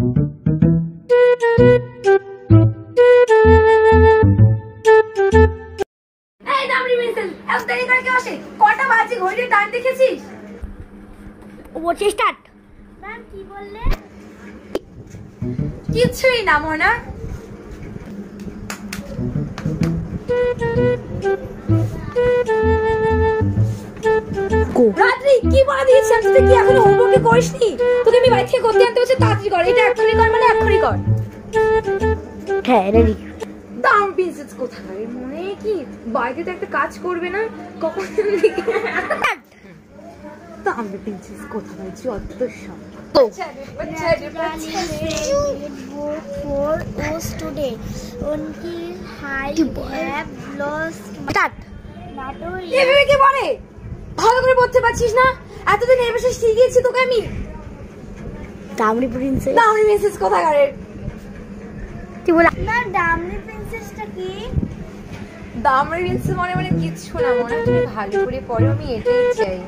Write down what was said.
এই দামড়ি মিসেস এত দেরি করে কেউ আসে? কটা বাজে ঘড়িতে টাইম দেখেছিস? বলছি স্টার্ট। ম্যাম কি বললে? কিছুই না মোনা। রাত্রি কি বলে দিয়েছি আমি? তুই কি এখনো হোমওয়ার্ক করিসনি? তোকে আমি বাড়ি থেকে করতে আনতে বলছি, তাড়াতাড়ি কর। এটা এক্ষুনি কর মানে এক্ষুনি কর। হ্যাঁ রেডি। দাম প্রিন্সেস কোথায়? মনে কি বাড়িতে তো একটা কাজ করবে না কখন? দাম প্রিন্সেস কোথায়? যত সব এভাবে কে বলে? ভালো করে পড়তে পারছিস না? এতদিন এভাবে শিখিয়েছি তোকে আমি। দামড়ি প্রিন্সেস। দামড়ি প্রিন্সেস কোথাকার? কি বল না? দামড়ি প্রিন্সেসটা কি? দামড়ি প্রিন্সেস মানে কিছু না, মনে তুমি ভালো করে পড়ো, আমি এটাই চাই।